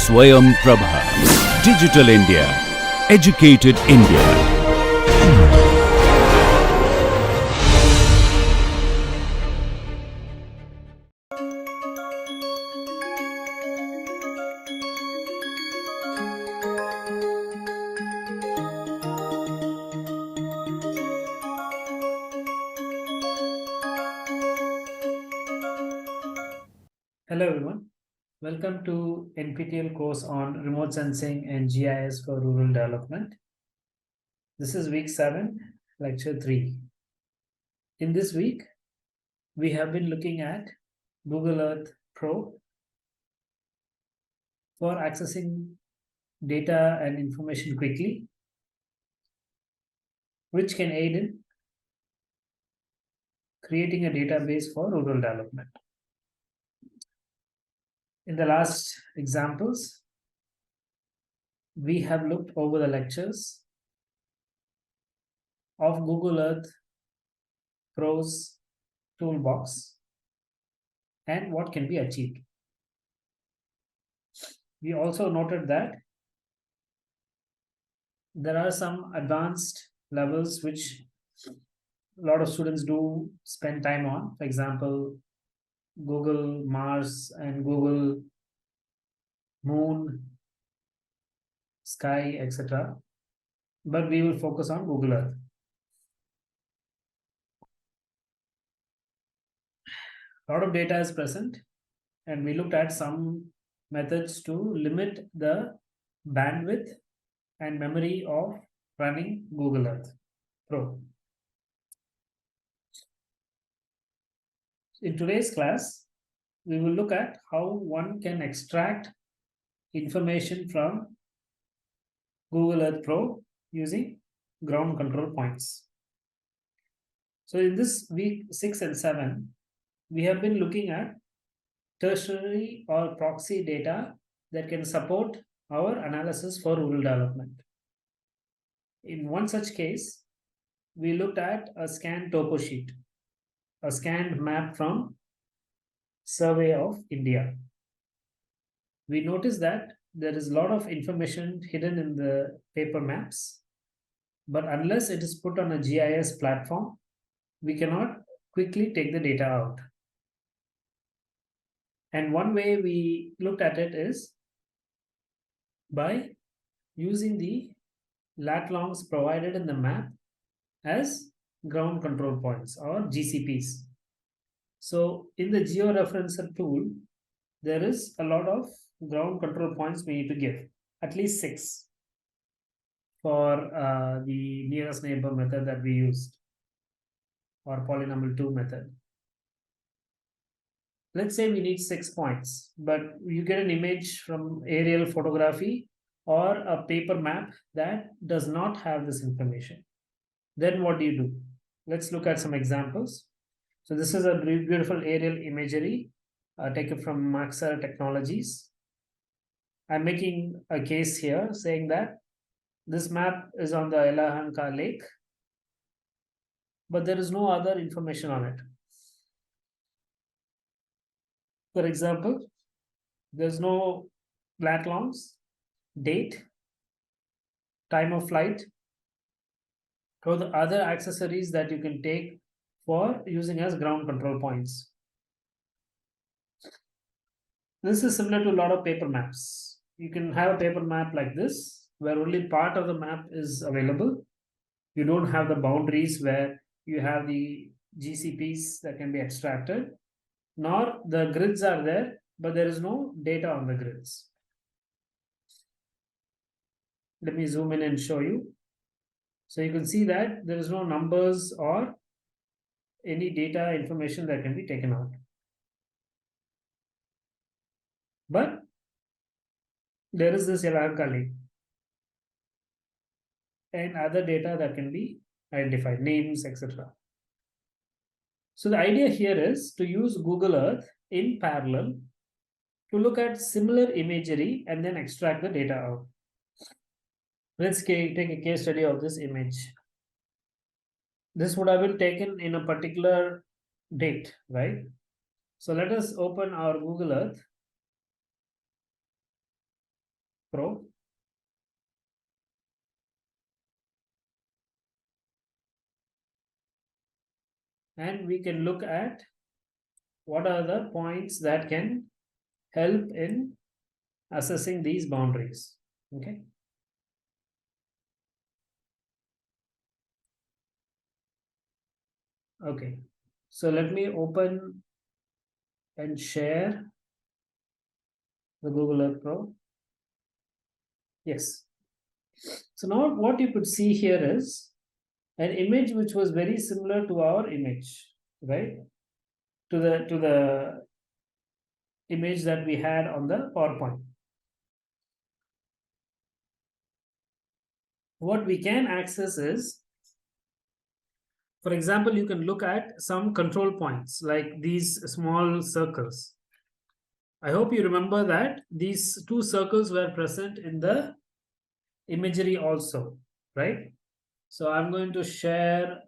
Swayam Prabha. Digital India. Educated India. Hello everyone, welcome to NPTEL course on remote sensing and GIS for rural development. This is week 7, lecture 3. In this week, we have been looking at Google Earth Pro for accessing data and information quickly, which can aid in creating a database for rural development. In the last examples, we have looked over the lectures of Google Earth Pro's toolbox and what can be achieved. We also noted that there are some advanced levels which a lot of students do spend time on. For example, Google Mars and Google Moon, Sky, etc. But we will focus on Google Earth. A lot of data is present, and we looked at some methods to limit the bandwidth and memory of running Google Earth Pro. In today's class, we will look at how one can extract information from Google Earth Pro using ground control points. So in this week 6 and 7, we have been looking at tertiary or proxy data that can support our analysis for rural development. In one such case, we looked at a scanned topo sheet, a scanned map from Survey of India. We noticed that there is a lot of information hidden in the paper maps, but unless it is put on a GIS platform, we cannot quickly take the data out. And one way we looked at it is by using the lat longs provided in the map as ground control points or GCPs. So in the georeferencer tool, there is a lot of ground control points we need to give, at least 6 for the nearest neighbor method that we used, or polynomial 2 method. Let's say we need 6 points, but you get an image from aerial photography or a paper map that does not have this information. Then what do? Let's look at some examples. So this is a beautiful aerial imagery taken from Maxar Technologies. I'm making a case here saying that this map is on the Elahanka Lake, but there is no other information on it. For example, there's no lat longs, date, time of flight, or the other accessories that you can take for using as ground control points. This is similar to a lot of paper maps. You can have a paper map like this, where only part of the map is available. You don't have the boundaries where you have the GCPs that can be extracted, nor the grids are there, but there is no data on the grids. Let me zoom in and show you. So you can see that there is no numbers or any data information that can be taken out. But there is this Elahanka Lake and other data that can be identified, names, etc. So the idea here is to use Google Earth in parallel to look at similar imagery and then extract the data out. Let's take a case study of this image. This would have been taken in a particular date, right? So let us open our Google Earth Pro. And we can look at what are the points that can help in assessing these boundaries. Okay. Okay. So let me open and share the Google Earth Pro. Yes. So now what you could see here is an image which was very similar to our image, right? To the image that we had on the PowerPoint. What we can access is, for example, you can look at some control points like these small circles. I hope you remember that these two circles were present in the imagery also, right? So I'm going to share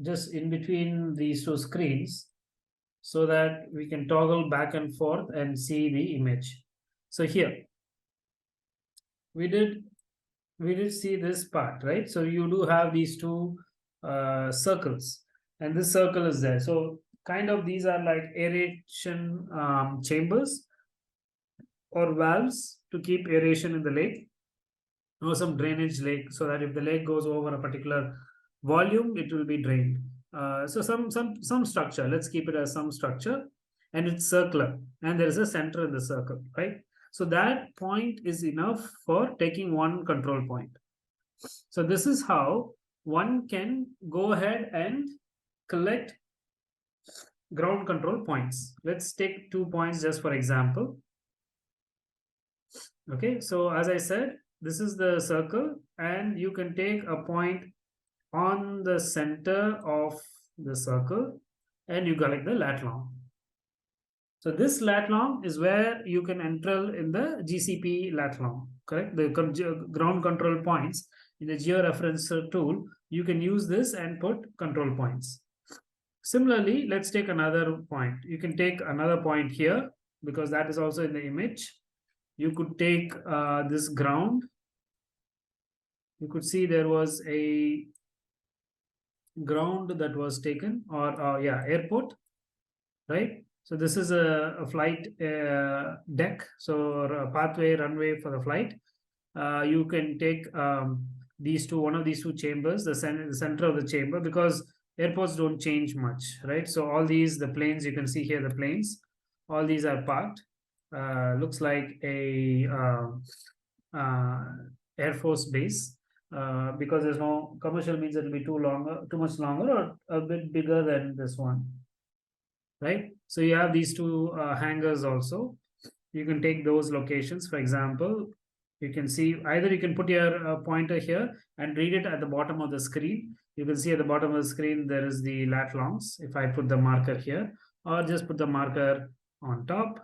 just in between these two screens so that we can toggle back and forth and see the image. So here we did see this part, right? So you do have these two circles, and this circle is there. So kind of these are like aeration chambers or valves to keep aeration in the lake, or some drainage lake, so that if the lake goes over a particular volume, it will be drained. So some structure. Let's keep it as some structure, and it's circular, and there is a center in the circle, right? So that point is enough for taking one control point. So this is how one can go ahead and collect ground control points. Let's take 2 points just for example. Okay, so as I said, this is the circle, and you can take a point on the center of the circle and you collect the lat long. So this lat long is where you can enter in the GCP lat long, correct? The ground control points in the georeference tool, you can use this and put control points. Similarly, let's take another point. You can take another point here because that is also in the image. You could take this ground. You could see there was a ground that was taken, or yeah, airport, right? So this is a flight deck, so a pathway, runway for the flight. You can take these two, one of these two chambers, the center of the chamber, because airports don't change much, right? So all these, the planes, you can see here the planes, all these are parked. Looks like a Air Force base, because there's no commercial, means it'll be too much longer, or a bit bigger than this one, right? So you have these two hangars also. You can take those locations. For example, you can see either you can put your pointer here and read it at the bottom of the screen. You can see at the bottom of the screen there is the lat longs. If I put the marker here, or just put the marker on top,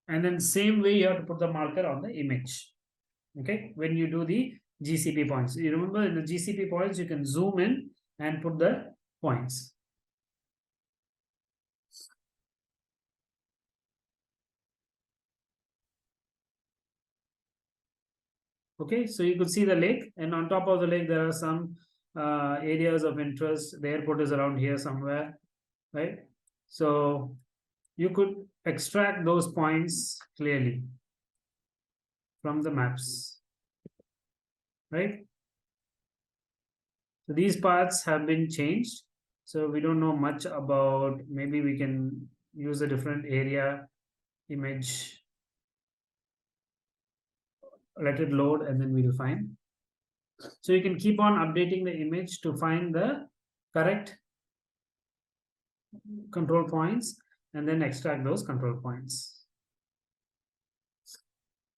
and then same way you have to put the marker on the image. Okay, when you do the GCP points, you remember in the GCP points you can zoom in and put the points. Okay, so you could see the lake, and on top of the lake there are some areas of interest. The airport is around here somewhere, right? So you could extract those points clearly from the maps, right? So these paths have been changed, so we don't know much about. Maybe we can use a different area image. Let it load, and then we'll find. So you can keep on updating the image to find the correct control points and then extract those control points.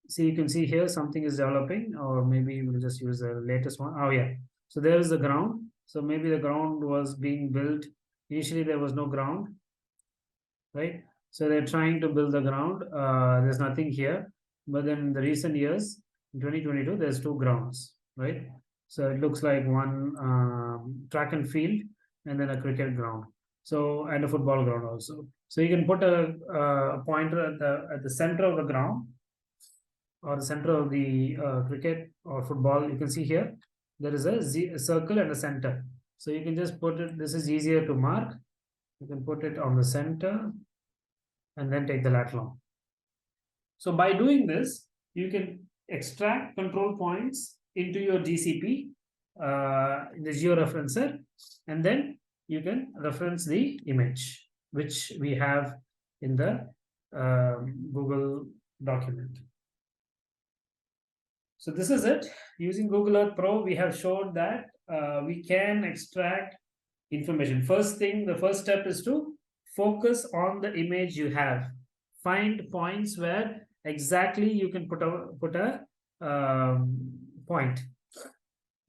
See, you can see here something is developing, or maybe we'll just use the latest one. Oh yeah, so there is the ground. So maybe the ground was being built. Initially there was no ground, right? So they're trying to build the ground. There's nothing here, but then in the recent years, in 2022, there's two grounds, right? So it looks like one track and field, and then a cricket ground. So, and a football ground also. So you can put a pointer at the center of the ground, or the center of the cricket or football, you can see here there is a circle and a center. So you can just put it, this is easier to mark. You can put it on the center and then take the lat long. So by doing this, you can extract control points into your GCP in the georeferencer, and then you can reference the image which we have in the Google document. So this is it. Using Google Earth Pro, we have showed that we can extract information. First thing, the first step is to focus on the image you have. Find points where exactly you can put a point.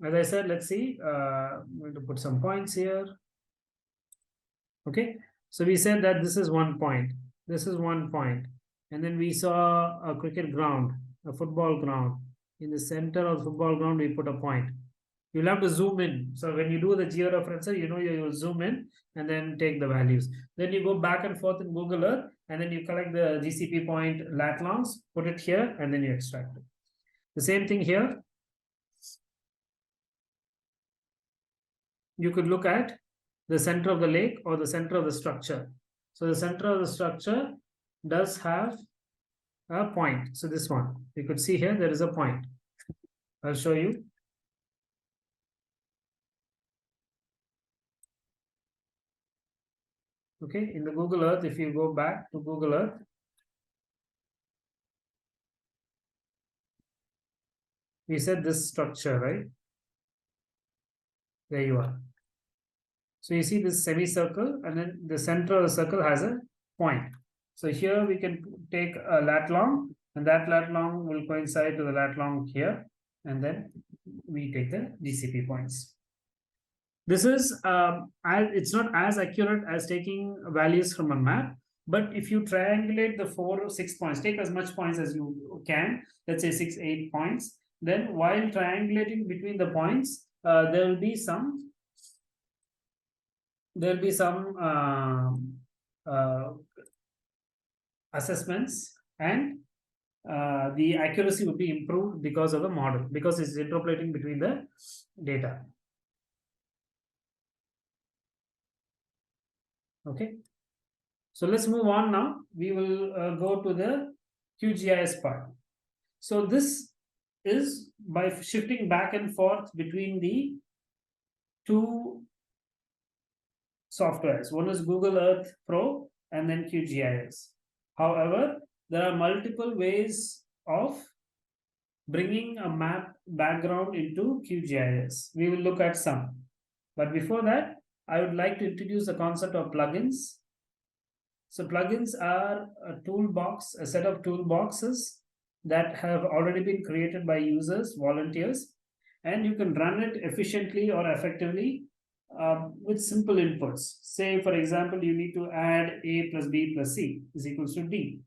As I said, let's see. I'm going to put some points here. Okay, so we said that this is 1 point. This is 1 point, and then we saw a cricket ground, a football ground. In the center of the football ground, we put a point. You'll have to zoom in. So when you do the georeferencer, you will zoom in and then take the values. Then you go back and forth in Google Earth, and then you collect the GCP point lat longs, put it here, and then you extract it. The same thing here. You could look at the center of the lake or the center of the structure. So the center of the structure does have a point. So this one, you could see here, there is a point. I'll show you. Okay, in the Google Earth, if you go back to Google Earth, we said this structure, right? There you are. So you see this semicircle, and then the center of the circle has a point. So here we can take a lat long, and that lat long will coincide to the lat long here, and then we take the GCP points. This is it's not as accurate as taking values from a map, but if you triangulate the 4 or 6 points, take as much points as you can, let's say 6, 8 points, then while triangulating between the points, there will be some assessments, and the accuracy would be improved because of the model, because it's interpolating between the data. Okay, so let's move on now. We will go to the QGIS part. So this is by shifting back and forth between the two softwares. One is Google Earth Pro and then QGIS. However, there are multiple ways of bringing a map background into QGIS. We will look at some. But before that, I would like to introduce the concept of plugins. So plugins are a toolbox, a set of toolboxes that have already been created by users, volunteers, and you can run it efficiently or effectively with simple inputs. Say, for example, you need to add A plus B plus C is equals to D.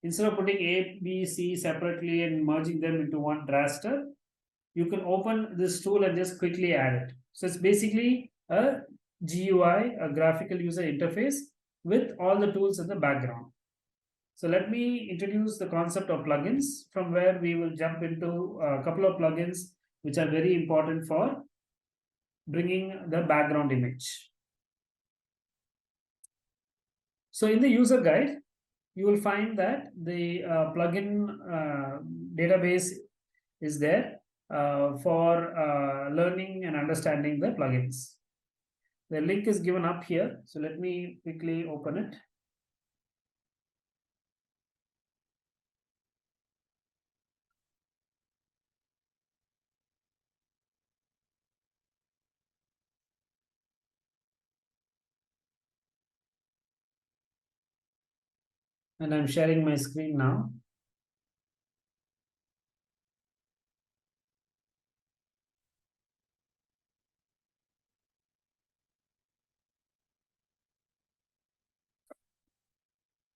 Instead of putting A, B, C separately and merging them into one raster, you can open this tool and just quickly add it. So it's basically a GUI, a graphical user interface, with all the tools in the background. So let me introduce the concept of plugins, from where we will jump into a couple of plugins which are very important for bringing the background image. So in the user guide, you will find that the plugin database is there for learning and understanding the plugins. The link is given up here. So let me quickly open it. And I'm sharing my screen now.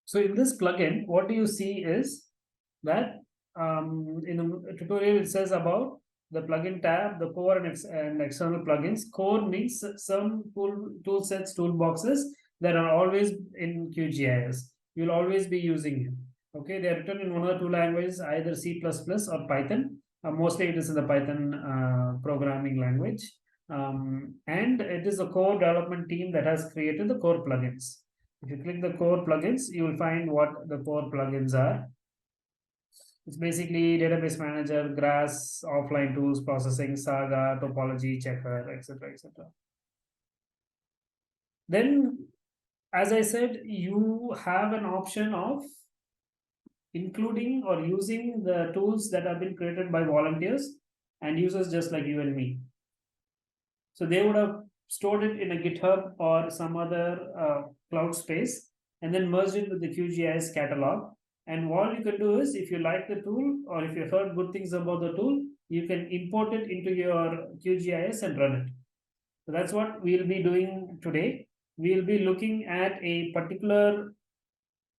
So in this plugin, what do you see is that in the tutorial it says about the plugin tab, the core and external plugins. Core means some tool sets, toolboxes that are always in QGIS. You'll always be using it. Okay, they are written in one or two languages, either C++ or Python. Mostly it is in the Python programming language. And it is a core development team that has created the core plugins. If you click the core plugins, you will find what the core plugins are. It's basically database manager, grass, offline tools, processing, saga, topology, checker, etc. etc. Then, as I said, you have an option of including or using the tools that have been created by volunteers and users just like you and me. So they would have stored it in a GitHub or some other cloud space and then merged it with the QGIS catalog. And all you can do is, if you like the tool or if you heard good things about the tool, you can import it into your QGIS and run it. So that's what we'll be doing today. We'll be looking at a particular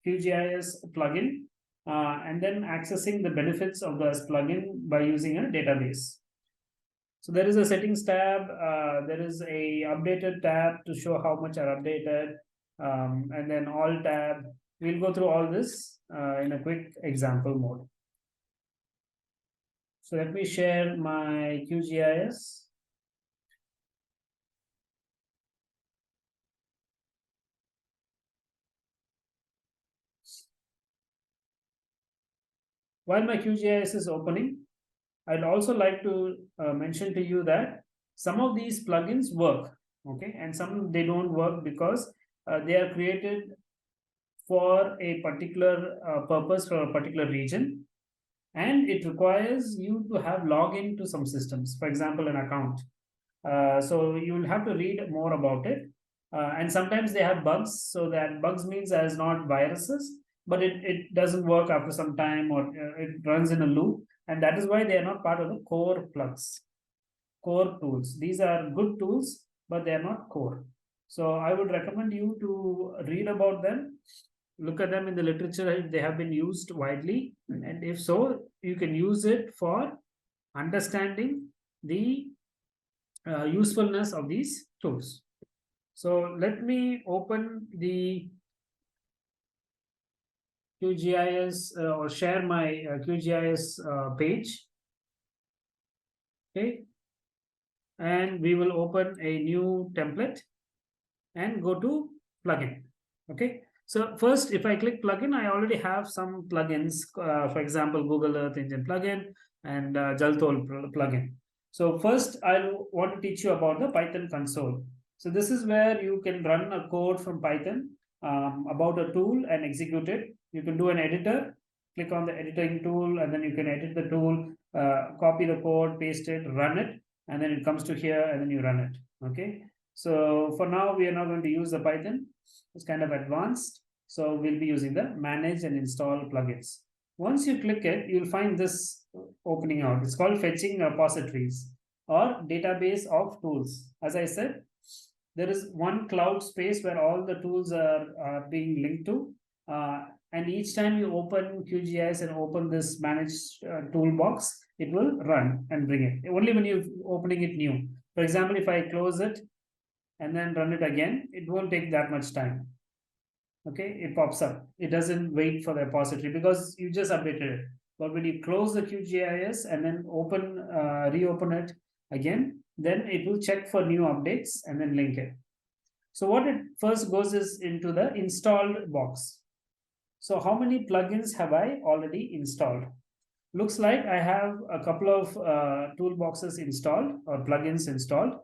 QGIS plugin and then accessing the benefits of this plugin by using a database. So there is a settings tab, there is a updated tab to show how much are updated, and then all tab. We'll go through all this in a quick example mode. So let me share my QGIS. While my QGIS is opening, I'd also like to mention to you that some of these plugins work, okay, and some they don't work because they are created for a particular purpose for a particular region, and it requires you to have login to some systems, for example, an account. So you will have to read more about it. And sometimes they have bugs. So that bugs means as not viruses, but it doesn't work after some time or it runs in a loop. And that is why they are not part of the core plugs, core tools. These are good tools, but they are not core. So I would recommend you to read about them, look at them in the literature if they have been used widely. And if so, you can use it for understanding the usefulness of these tools. So let me open the QGIS or share my QGIS page. Okay. And we will open a new template and go to plugin. Okay. So first, if I click plugin, I already have some plugins, for example, Google Earth Engine plugin and Jaltol plugin. So first, I want to teach you about the Python console. So this is where you can run a code from Python about a tool and execute it. You can do an editor, click on the editing tool, and then you can edit the tool, copy the code, paste it, run it, and then it comes to here, and then you run it. Okay. So for now, we are not going to use the Python. It's kind of advanced. So we'll be using the manage and install plugins. Once you click it, you'll find this opening out. It's called fetching repositories or database of tools. As I said, there is one cloud space where all the tools are being linked to. And each time you open QGIS and open this manage toolbox, it will run and bring it. Only when you're opening it new. For example, if I close it and then run it again, it won't take that much time. Okay, it pops up. It doesn't wait for the repository because you just updated it. But when you close the QGIS and then reopen it again, then it will check for new updates and then link it. So what it first goes is into the installed box. So how many plugins have I already installed? Looks like I have a couple of toolboxes installed or plugins installed.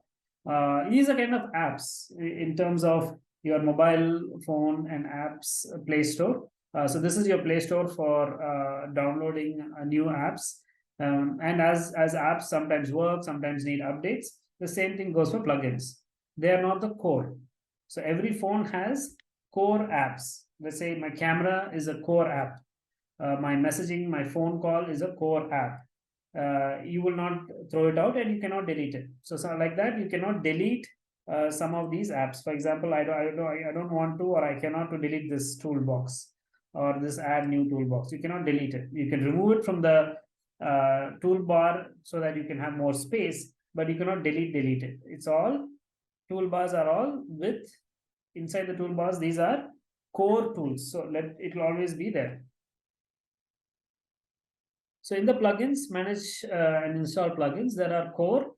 These are kind of apps in terms of your mobile phone and apps Play Store. So this is your Play Store for downloading new apps. And as apps sometimes work, sometimes need updates, the same thing goes for plugins. They are not the core. So every phone has core apps. Let's say my camera is a core app. My messaging, my phone call is a core app. You will not throw it out and you cannot delete it. So like that, you cannot delete some of these apps. For example, I don't want to, or I cannot to delete this toolbox or this add new toolbox. You cannot delete it. You can remove it from the toolbar so that you can have more space, but you cannot delete it. It's all toolbars are all with inside the toolbars. These are core tools. So it will always be there. So in the plugins, manage and install plugins, there are core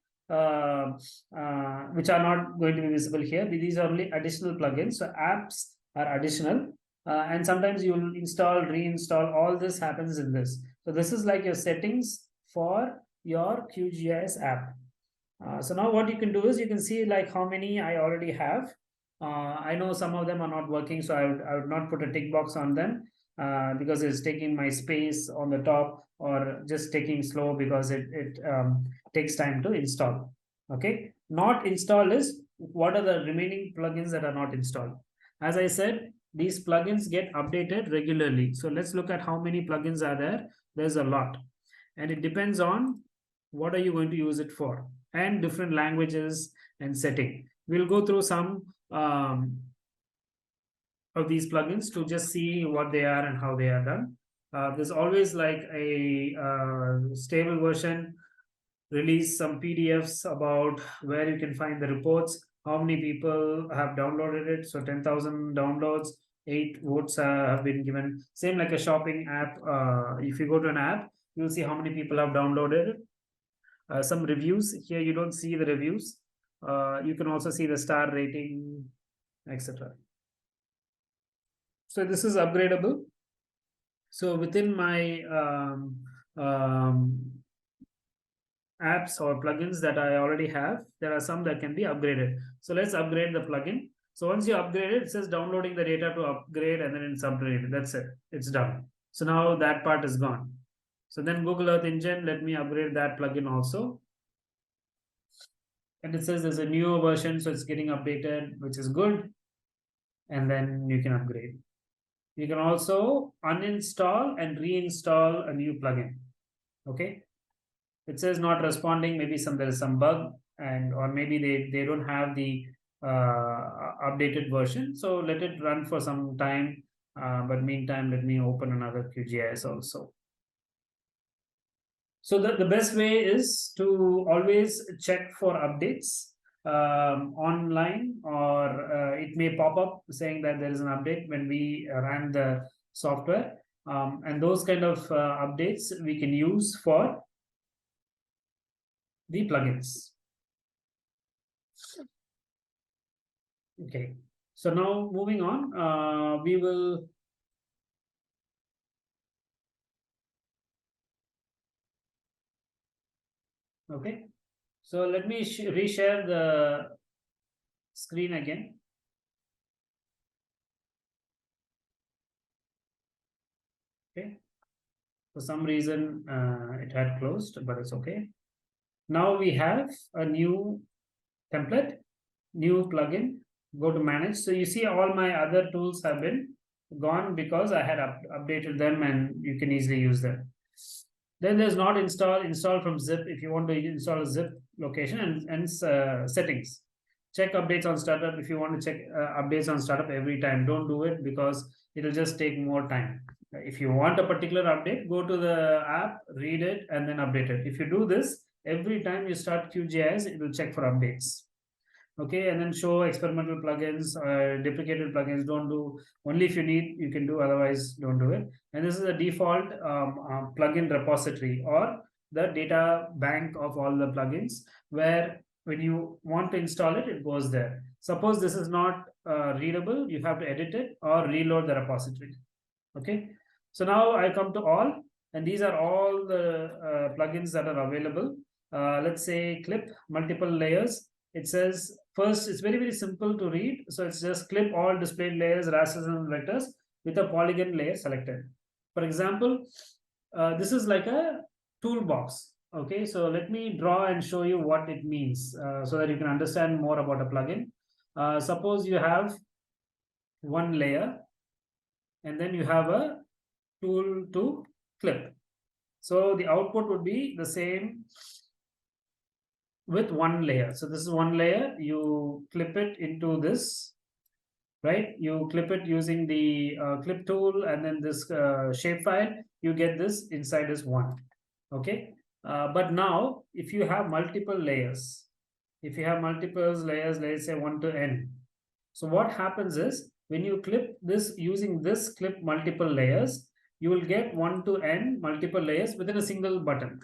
which are not going to be visible here. These are only additional plugins. So apps are additional, and sometimes you will install, reinstall. All this happens in this. So this is like your settings for your QGIS app. So now what you can do is you can see like how many I already have. I know some of them are not working, so I would not put a tick box on them because it's taking my space on the top, or just taking slow because it takes time to install. Okay, not installed is what are the remaining plugins that are not installed. As I said, these plugins get updated regularly. So let's look at how many plugins are there. There's a lot, and it depends on what are you going to use it for, and different languages and setting. We'll go through some of these plugins to just see what they are and how they are done. There's always like a stable version, release some PDFs about where you can find the reports, how many people have downloaded it. So 10,000 downloads, 8 votes have been given. Same like a shopping app. If you go to an app, you'll see how many people have downloaded it. Some reviews here, you don't see the reviews. You can also see the star rating, etc. So this is upgradable. So within my apps or plugins that I already have, there are some that can be upgraded. So let's upgrade the plugin. So once you upgrade it, it says downloading the data to upgrade, and then it's upgraded. That's it. It's done. So now that part is gone. So then Google Earth Engine, let me upgrade that plugin also. And it says there's a newer version, so it's getting updated, which is good. And then you can upgrade. You can also uninstall and reinstall a new plugin. Okay. It says not responding. Maybe there is some bug, and or maybe they don't have the updated version. So let it run for some time. But meantime, let me open another QGIS also. So the best way is to always check for updates online, or it may pop up saying that there is an update when we ran the software. And those kind of updates we can use for the plugins. Okay, so now moving on, we will okay. So let me reshare the screen again. Okay. For some reason, it had closed, but it's okay. Now we have a new template, new plugin. Go to manage. So you see all my other tools have been gone because I had updated them, and you can easily use them. Then there's not install from zip. If you want to install a zip location, and settings, check updates on startup. If you want to check updates on startup every time, don't do it because it'll just take more time. If you want a particular update, go to the app, read it, and then update it. If you do this every time you start QGIS, it will check for updates. Okay, and then show experimental plugins, deprecated plugins. Don't do, only if you need, you can do, otherwise don't do it. And this is a default plugin repository, or the data bank of all the plugins, where when you want to install it, it goes there. Suppose this is not readable, you have to edit it or reload the repository. Okay, so now I come to all, and these are all the plugins that are available. Let's say clip multiple layers. It says first, it's very simple to read. So it's just clip all displayed layers, rasters and vectors with a polygon layer selected. For example, this is like a toolbox. Okay, so let me draw and show you what it means so that you can understand more about a plugin. Suppose you have one layer, and then you have a tool to clip. So the output would be the same with one layer. So this is one layer. You clip it into this, right? You clip it using the clip tool, and then this shapefile, you get this inside as one. Okay. But now if you have multiple layers, let's say 1 to n. So what happens is when you clip this using this clip multiple layers, you will get 1 to n multiple layers within a single button.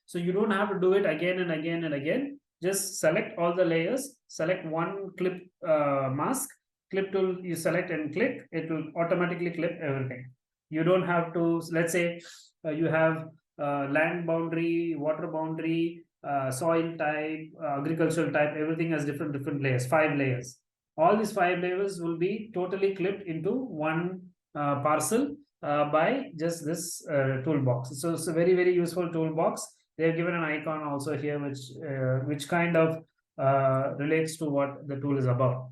So you don't have to do it again and again and again. Just select all the layers, select one clip mask, clip tool you select and click, it will automatically clip everything. You don't have to, let's say you have land boundary, water boundary, soil type, agricultural type, everything has different layers, 5 layers. All these 5 layers will be totally clipped into one parcel by just this toolbox. So it's a very useful toolbox. They have given an icon also here, which kind of relates to what the tool is about.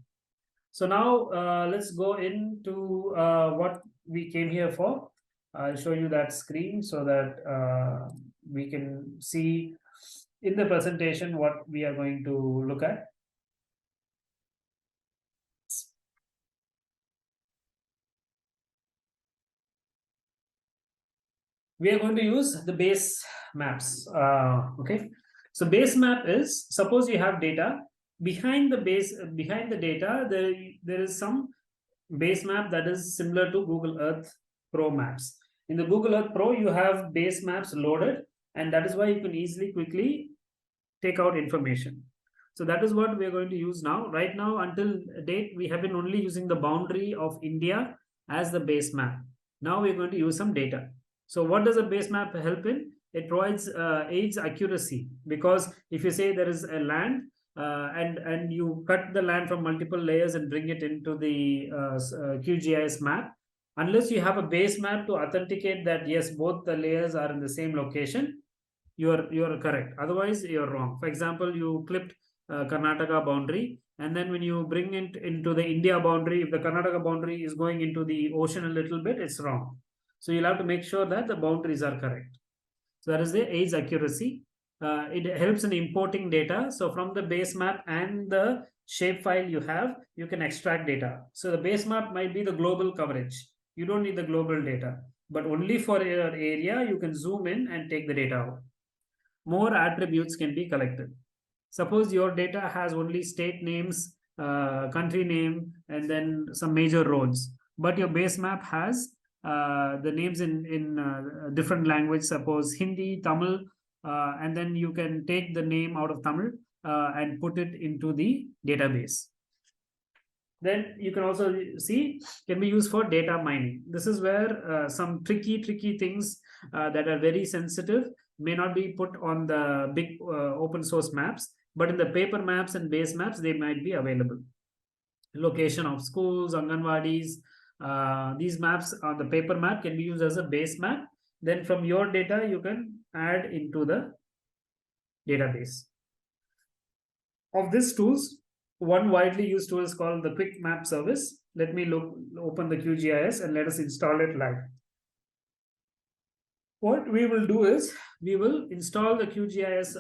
So now let's go into what we came here for. I'll show you that screen so that we can see in the presentation what we are going to look at. We are going to use the base maps. Okay, so base map is, suppose you have data behind the data, there is some base map that is similar to Google Earth Pro maps. In the Google Earth Pro, you have base maps loaded, and that is why you can easily quickly take out information. So that is what we are going to use now. Right now, until date, we have been only using the boundary of India as the base map. Now we're going to use some data. So what does a base map help in? It provides aids accuracy, because if you say there is a land and you cut the land from multiple layers and bring it into the QGIS map, unless you have a base map to authenticate that yes, both the layers are in the same location, you're correct. Otherwise, you're wrong. For example, you clipped Karnataka boundary, and then when you bring it into the India boundary, if the Karnataka boundary is going into the ocean a little bit, it's wrong. So you'll have to make sure that the boundaries are correct. So that is the aids accuracy. It helps in importing data. So from the base map and the shapefile you have, you can extract data. So the base map might be the global coverage. You don't need the global data, but only for your area, you can zoom in and take the data out. More attributes can be collected. Suppose your data has only state names, country name, and then some major roads, but your base map has the names in different language, suppose Hindi, Tamil, and then you can take the name out of Tamil and put it into the database. Then you can also see, can be used for data mining. This is where some tricky things that are very sensitive may not be put on the big open source maps, but in the paper maps and base maps, they might be available. Location of schools, Anganwadis, these maps on the paper map can be used as a base map. Then from your data, you can add into the database. Of these tools, one widely used tool is called the Quick Map Service. Let me open the QGIS and let us install it live. What we will do is, we will install the QGIS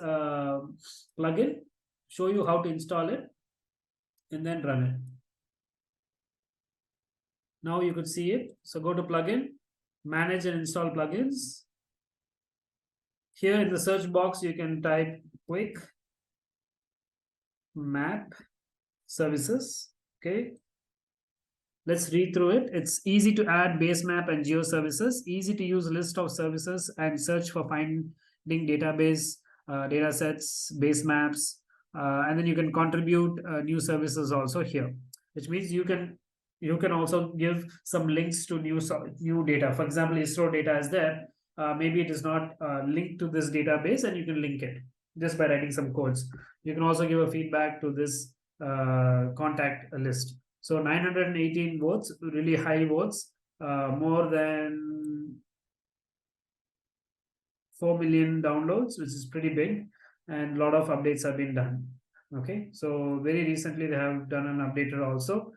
plugin, show you how to install it, and then run it. Now you could see it. So go to plugin, manage and install plugins. Here in the search box, you can type Quick Map Services. Okay. Let's read through it. It's easy to add base map and geo services, easy to use list of services and search for finding database, data sets, base maps, and then you can contribute new services also here, which means you can also give some links to new data. For example, ISRO data is there. Maybe it is not linked to this database, and you can link it just by writing some codes. You can also give a feedback to this contact list. So 918 votes, really high votes, more than 4 million downloads, which is pretty big, and a lot of updates have been done. Okay, so very recently they have done an updater also,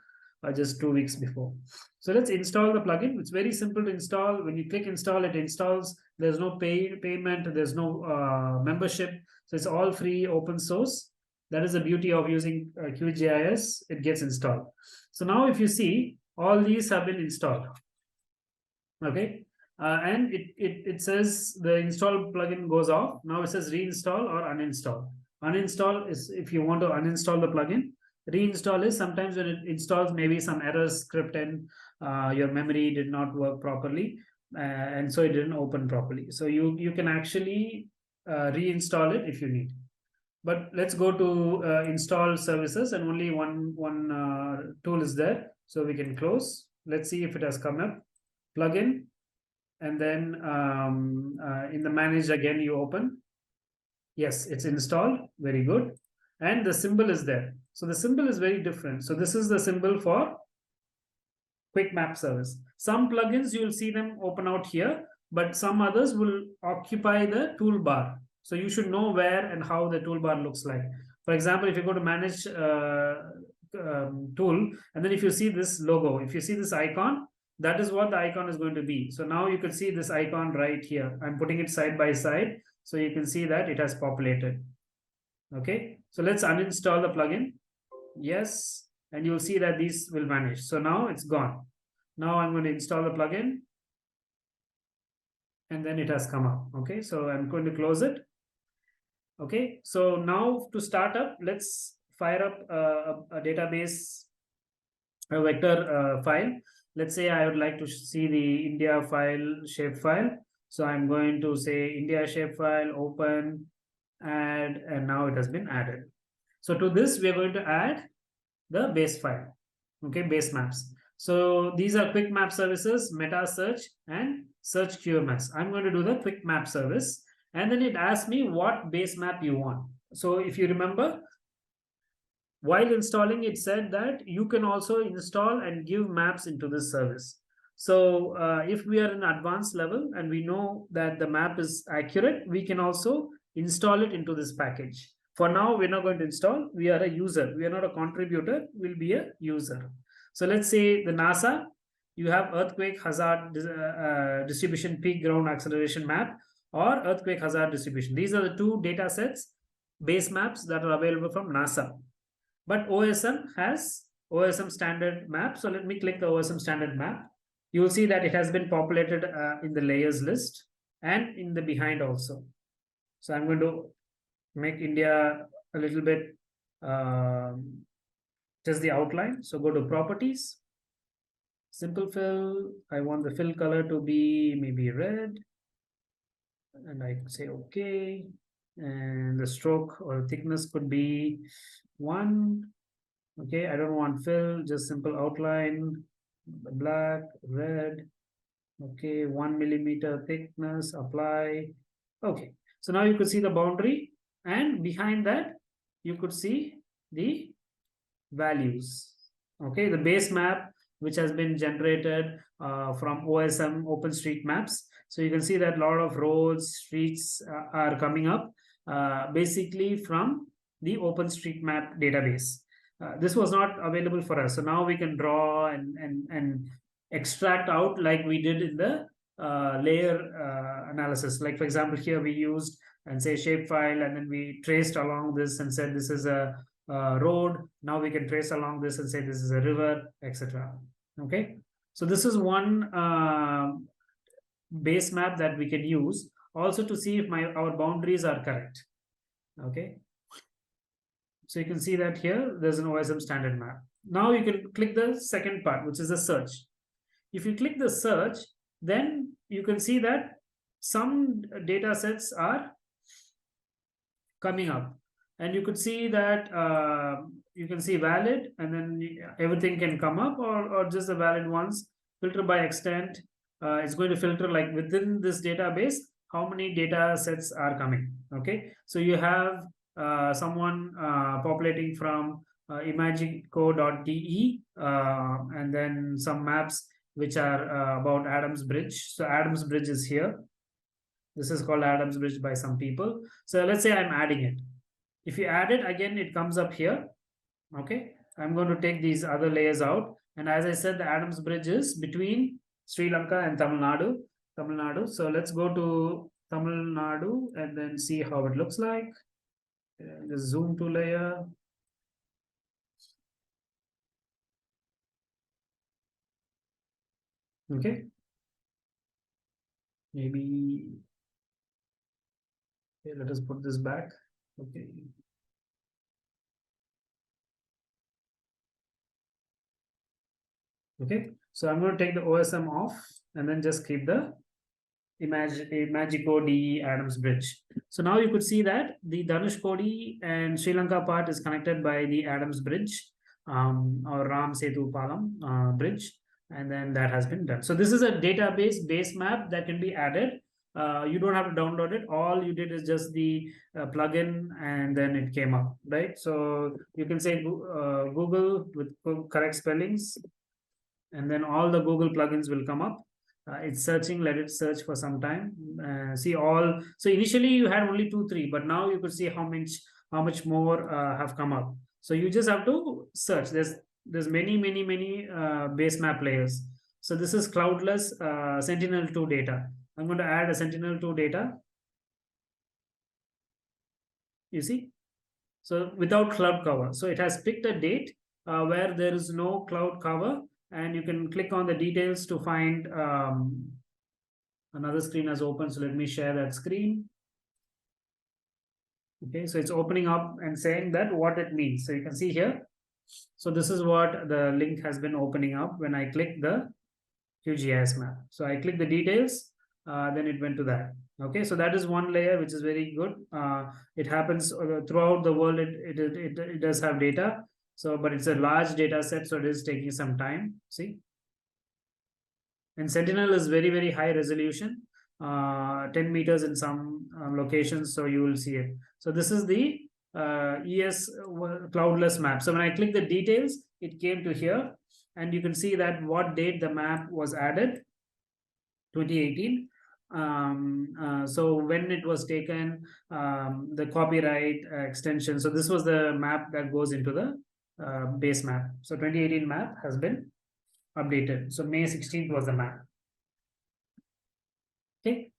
just 2 weeks before. So let's install the plugin. It's very simple to install. When you click install, it installs. There's no payment, there's no membership. So it's all free, open source. That is the beauty of using QGIS. It gets installed. So now if you see, all these have been installed. Okay, and it says the install plugin goes off. Now it says reinstall or uninstall. Uninstall is if you want to uninstall the plugin. Reinstall is sometimes when it installs, maybe some errors script and your memory did not work properly. and so it didn't open properly. So you can actually reinstall it if you need. But let's go to install services, and only one tool is there, so we can close. Let's see if it has come up. Plugin, and then in the manage again you open. Yes, it's installed. Very good. And the symbol is there. So the symbol is very different. So this is the symbol for quick map service. Some plugins you will see them open out here, but some others will occupy the toolbar. So you should know where and how the toolbar looks like. For example, if you go to manage tool, and then if you see this logo, if you see this icon, that is what the icon is going to be. So now you can see this icon right here. I'm putting it side by side, so you can see that it has populated. Okay, so let's uninstall the plugin. Yes, and you'll see that these will vanish. So now it's gone. Now I'm going to install the plugin, and then it has come up. Okay, so I'm going to close it. Okay, so now to start up, let's fire up a database, a vector file. Let's say I would like to see the India file, shapefile. So I'm going to say India shapefile, open, add, and now it has been added. So to this, we are going to add the base file. Okay, Basemaps. So these are quick map services, meta search, and search QMS. I'm going to do the quick map service, and then it asks me what base map you want. So if you remember, while installing, it said that you can also install and give maps into this service. So if we are in advanced level and we know that the map is accurate, we can also install it into this package. For now, we're not going to install. We are a user. We are not a contributor. We'll be a user. So let's say the NASA, you have earthquake hazard distribution peak ground acceleration map or earthquake hazard distribution. These are the two data sets, base maps that are available from NASA. But OSM has OSM standard map. So let me click the OSM standard map. You will see that it has been populated in the layers list and in the behind also. So I'm going to make India a little bit just the outline. So go to properties, simple fill. I want the fill color to be maybe red, and I say okay. And the stroke or thickness could be 1. Okay, I don't want fill, just simple outline, black, red. Okay, 1 millimeter thickness, apply. Okay, so now you could see the boundary, and behind that, you could see the values. Okay, the base map, which has been generated from OSM OpenStreetMaps. So you can see that a lot of roads, streets are coming up basically from the OpenStreetMap database. This was not available for us. So now we can draw and extract out like we did in the layer analysis. Like for example, here we used and say shapefile, and then we traced along this and said this is a road. Now we can trace along this and say this is a river, etc. Okay, so this is one base map that we can use also to see if our boundaries are correct. Okay, so you can see that here there's an OSM standard map. Now you can click the second part, which is the search. If you click the search, then you can see that some data sets are coming up, and you could see that you can see valid, and then everything can come up, or just the valid ones. Filter by extent. It's going to filter like within this database how many data sets are coming. Okay, so you have someone populating from imagico.de and then some maps which are about Adams Bridge. So Adams Bridge is here. This is called Adams Bridge by some people. So let's say I'm adding it. If you add it again, it comes up here. Okay, I'm going to take these other layers out. And as I said, the Adams Bridge is between Sri Lanka and Tamil Nadu. So let's go to Tamil Nadu and then see how it looks like. Just zoom to layer. Okay. Maybe okay, let us put this back. Okay. Okay, so I'm going to take the OSM off and then just keep the Imagikodi Adams Bridge. So now you could see that the Dhanushkodi and Sri Lanka part is connected by the Adams Bridge, or Ram Setu Palam bridge, and then that has been done. So this is a database base map that can be added. You don't have to download it. All you did is just the plugin, and then it came up, right? So you can say Google with correct spellings, and then all the Google plugins will come up. It's searching, let it search for some time. See all. So initially you had only 2 3, but now you could see how much more have come up. So you just have to search. There's many base map layers. So this is cloudless Sentinel-2 data. I'm going to add a Sentinel-2 data. You see, so without cloud cover. So it has picked a date where there is no cloud cover, and you can click on the details to find another screen has opened. So let me share that screen. Okay, so it's opening up and saying that what it means. So you can see here. So this is what the link has been opening up when I click the QGIS map. So I click the details, then it went to that. Okay, so that is one layer which is very good. It happens throughout the world. It does have data. So, but it's a large data set, so it is taking some time. See, and Sentinel is very high resolution, 10 meters in some locations. So you will see it. So this is the ES cloudless map. So when I click the details, it came to here, and you can see that what date the map was added, 2018. So when it was taken, the copyright extension. So this was the map that goes into the base map. So 2018 map has been updated. So May 16th was the map. Okay.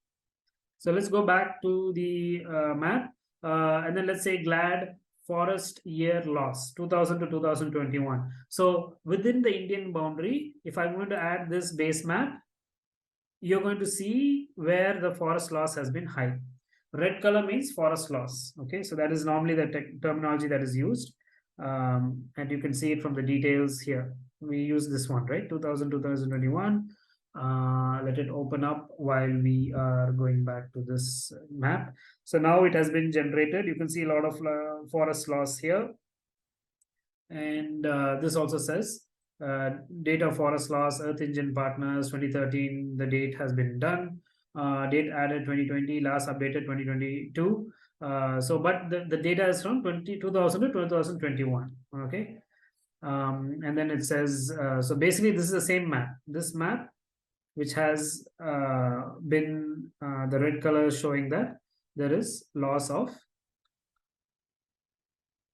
So let's go back to the map, and then let's say GLAD forest year loss 2000 to 2021. So within the Indian boundary, if I'm going to add this base map, you're going to see where the forest loss has been high. Red color means forest loss. Okay, so that is normally the terminology that is used, and you can see it from the details here. We use this one, right? 2000 2021. Let it open up while we are going back to this map. So now it has been generated. You can see a lot of forest loss here, and this also says date of forest loss, Earth Engine Partners 2013. The date has been done. Date added 2020, last updated 2022. So but the data is from 2000 to 2021. Okay, and then it says so basically this is the same map. This map, which has been the red color, showing that there is loss of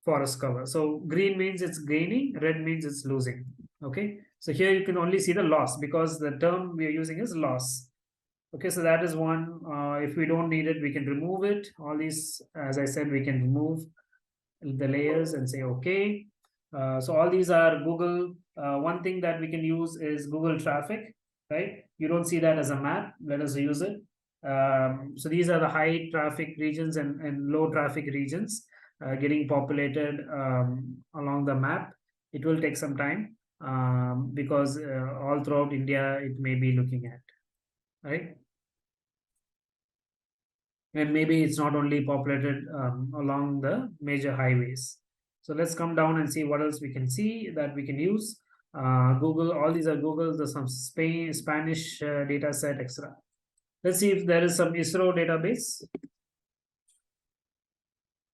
forest cover. So green means it's gaining, red means it's losing. Okay, so here you can only see the loss because the term we are using is loss. Okay, so that is one. If we don't need it, we can remove it. All these, as I said, we can remove the layers and say okay. So all these are Google. One thing that we can use is Google traffic, right? You don't see that as a map. Let us use it. So these are the high traffic regions and low traffic regions getting populated along the map. It will take some time because all throughout India it may be looking at, right? And maybe it's not only populated along the major highways. So let's come down and see what else we can see that we can use. Google, all these are Google. There's some Spanish data set, etc. Let's see if there is some ISRO database.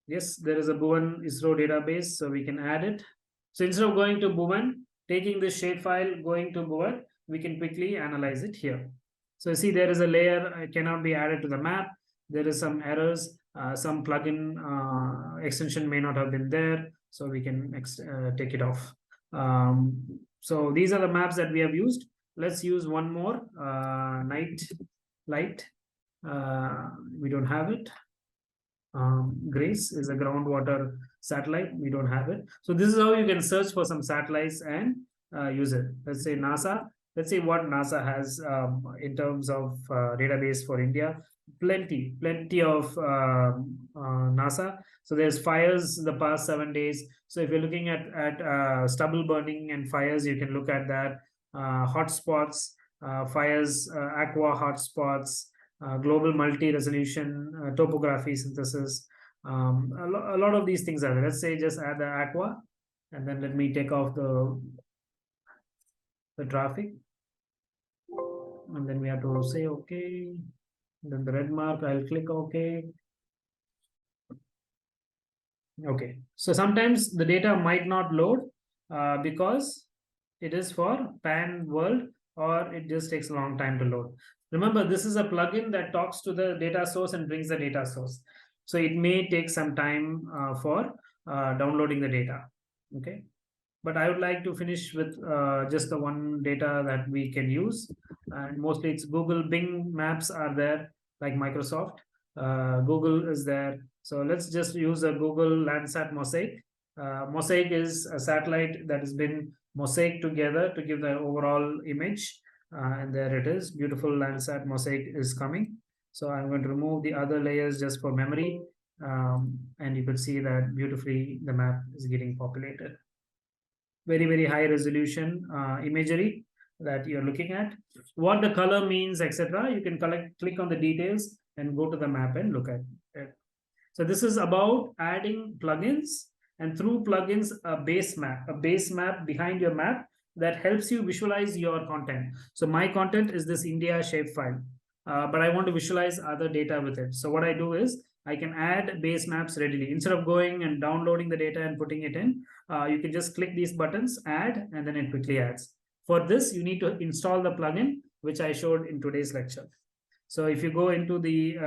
Yes, there is a Bhuvan ISRO database, so we can add it. So instead of going to Bhuvan, taking this shapefile, going to Bhuvan, we can quickly analyze it here. So see, there is a layer cannot be added to the map. There is some errors. Some plugin extension may not have been there, so we can take it off. So these are the maps that we have used. Let's use one more, night light. We don't have it. Grace is a groundwater satellite. We don't have it. So this is how you can search for some satellites and use it. Let's say NASA. Let's see what NASA has in terms of database for India. Plenty of NASA. So there's fires the past 7 days. So if you're looking at stubble burning and fires, you can look at that. Hotspots, fires, aqua hotspots, global multi-resolution, topography synthesis. A lot of these things are there. Let's say just add the aqua, and then let me take off the traffic, and then we have to say okay. Then the red mark, I'll click okay. Okay, so sometimes the data might not load because it is for pan world, or it just takes a long time to load. Remember, this is a plugin that talks to the data source and brings the data source. So it may take some time for downloading the data. Okay, but I would like to finish with just the one data that we can use. And mostly it's Google. Bing Maps are there, like Microsoft. Google is there. So let's just use a Google Landsat Mosaic. Mosaic is a satellite that has been mosaic together to give the overall image. And there it is. Beautiful Landsat Mosaic is coming. So I'm going to remove the other layers just for memory. And you could see that beautifully the map is getting populated. Very high resolution imagery that you're looking at, what the color means, etc. You can click on the details and go to the map and look at it. So this is about adding plugins, and through plugins, a base map behind your map that helps you visualize your content. So my content is this India shapefile, but I want to visualize other data with it. So what I do is I can add base maps readily. Instead of going and downloading the data and putting it in, you can just click these buttons, add, and then it quickly adds. For this, you need to install the plugin, which I showed in today's lecture. So if you go into the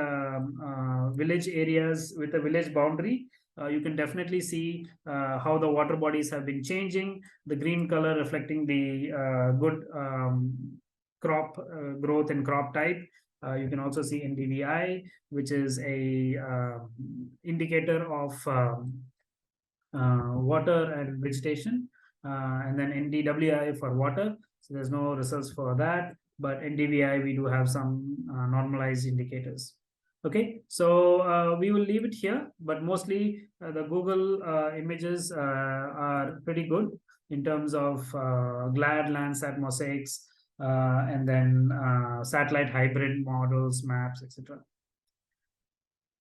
village areas with a village boundary, you can definitely see how the water bodies have been changing, the green color reflecting the good crop growth and crop type. You can also see NDVI, which is a indicator of water and vegetation, and then NDWI for water. So there's no results for that, but NDVI, we do have some normalized indicators. Okay, so we will leave it here, but mostly the Google images are pretty good in terms of GLAD, Landsat mosaics, and then satellite hybrid models, maps, etc.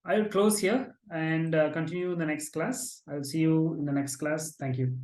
I will close here and continue in the next class. I'll see you in the next class. Thank you.